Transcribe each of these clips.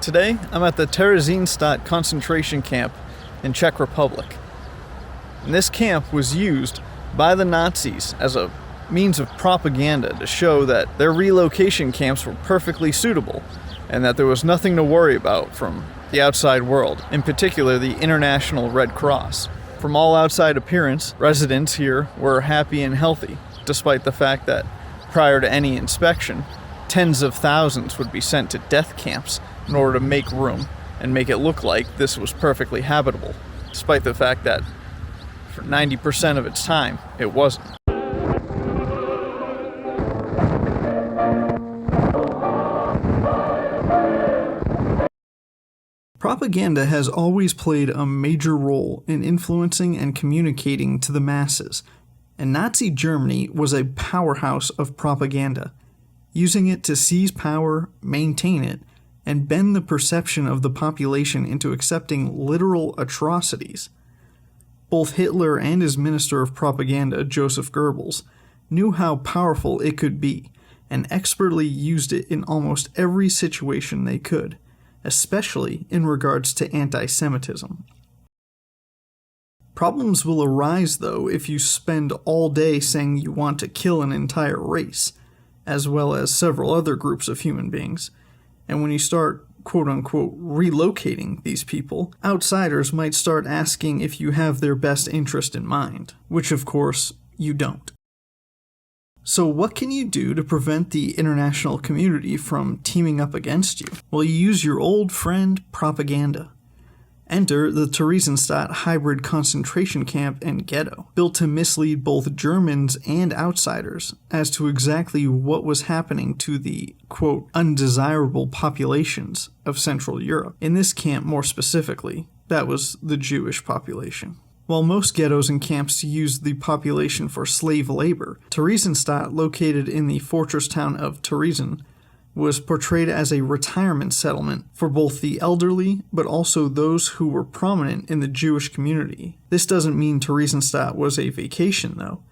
Today, I'm at the Theresienstadt concentration camp in Czech Republic. And this camp was used by the Nazis as a means of propaganda to show that their relocation camps were perfectly suitable and that there was nothing to worry about from the outside world, in particular the International Red Cross. From all outside appearance, residents here were happy and healthy, despite the fact that prior to any inspection, tens of thousands would be sent to death camps in order to make room and make it look like this was perfectly habitable, despite the fact that for 90% of its time, it wasn't. Propaganda has always played a major role in influencing and communicating to the masses, and Nazi Germany was a powerhouse of propaganda, using it to seize power, maintain it, and bend the perception of the population into accepting literal atrocities. Both Hitler and his Minister of Propaganda, Joseph Goebbels, knew how powerful it could be, and expertly used it in almost every situation they could, especially in regards to anti-Semitism. Problems will arise, though, if you spend all day saying you want to kill an entire race, as well as several other groups of human beings, and when you start quote-unquote relocating these people, outsiders might start asking if you have their best interest in mind, which of course you don't. So what can you do to prevent the international community from teaming up against you? Well, you use your old friend propaganda. Enter the Theresienstadt hybrid concentration camp and ghetto, built to mislead both Germans and outsiders as to exactly what was happening to the, quote, undesirable populations of Central Europe. In this camp more specifically, that was the Jewish population. While most ghettos and camps used the population for slave labor, Theresienstadt, located in the fortress town of Terezin, was portrayed as a retirement settlement for both the elderly but also those who were prominent in the Jewish community. This doesn't mean Theresienstadt was a vacation, though.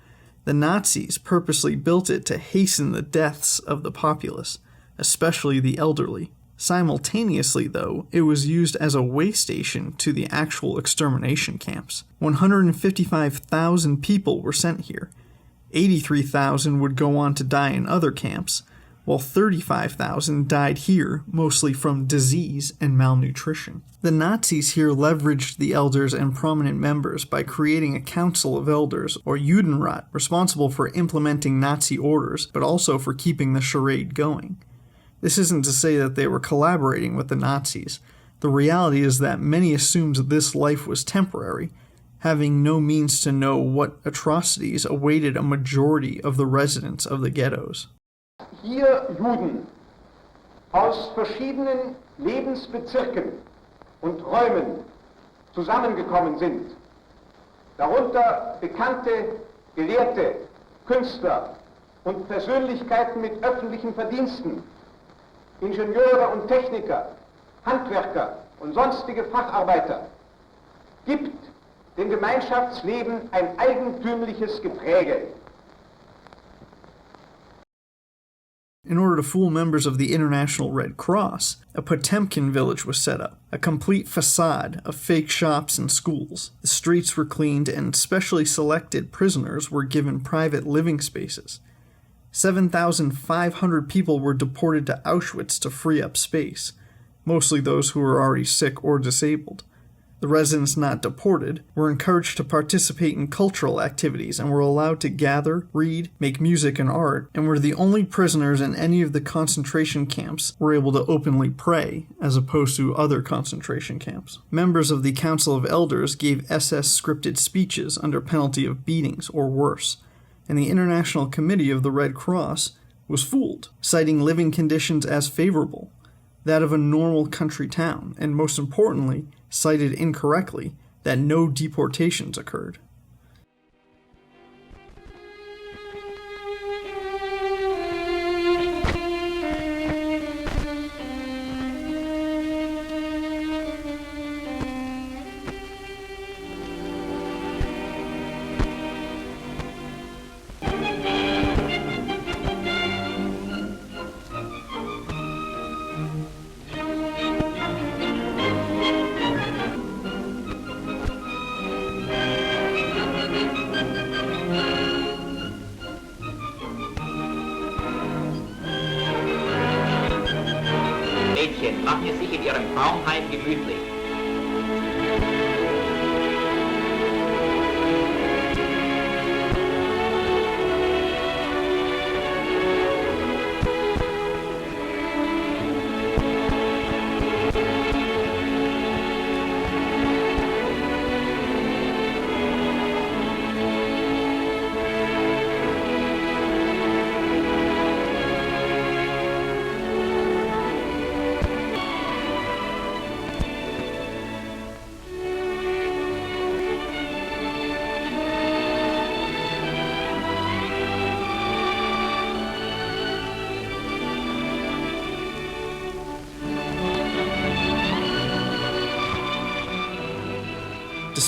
The Nazis purposely built it to hasten the deaths of the populace, especially the elderly. Simultaneously, though, it was used as a way station to the actual extermination camps. 155,000 people were sent here. 83,000 would go on to die in other camps, while 35,000 died here, mostly from disease and malnutrition. The Nazis here leveraged the elders and prominent members by creating a council of elders, or Judenrat, responsible for implementing Nazi orders, but also for keeping the charade going. This isn't to say that they were collaborating with the Nazis. The reality is that many assumed this life was temporary, having no means to know what atrocities awaited a majority of the residents of the ghettos. Hier Juden aus verschiedenen Lebensbezirken und Räumen zusammengekommen sind, darunter bekannte Gelehrte, Künstler und Persönlichkeiten mit öffentlichen Verdiensten, Ingenieure und Techniker, Handwerker und sonstige Facharbeiter, gibt dem Gemeinschaftsleben ein eigentümliches Gepräge. In order to fool members of the International Red Cross, a Potemkin village was set up, a complete facade of fake shops and schools. The streets were cleaned and specially selected prisoners were given private living spaces. 7,500 people were deported to Auschwitz to free up space, mostly those who were already sick or disabled. The residents not deported were encouraged to participate in cultural activities and were allowed to gather, read, make music and art, and were the only prisoners in any of the concentration camps were able to openly pray, as opposed to other concentration camps. Members of the Council of Elders gave SS scripted speeches under penalty of beatings or worse, and the International Committee of the Red Cross was fooled, citing living conditions as favorable, that of a normal country town, and most importantly, cited incorrectly that no deportations occurred. und machen es sich in ihrem Traumheim gemütlich.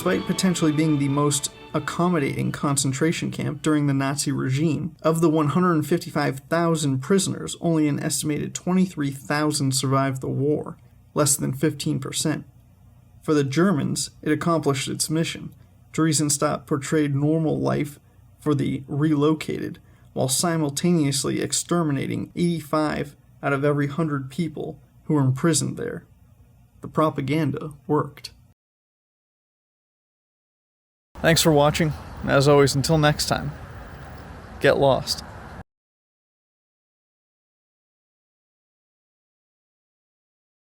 Despite potentially being the most accommodating concentration camp during the Nazi regime, of the 155,000 prisoners, only an estimated 23,000 survived the war, less than 15%. For the Germans, it accomplished its mission. Theresienstadt portrayed normal life for the relocated, while simultaneously exterminating 85 out of every 100 people who were imprisoned there. The propaganda worked. Thanks for watching. As always, until next time, get lost.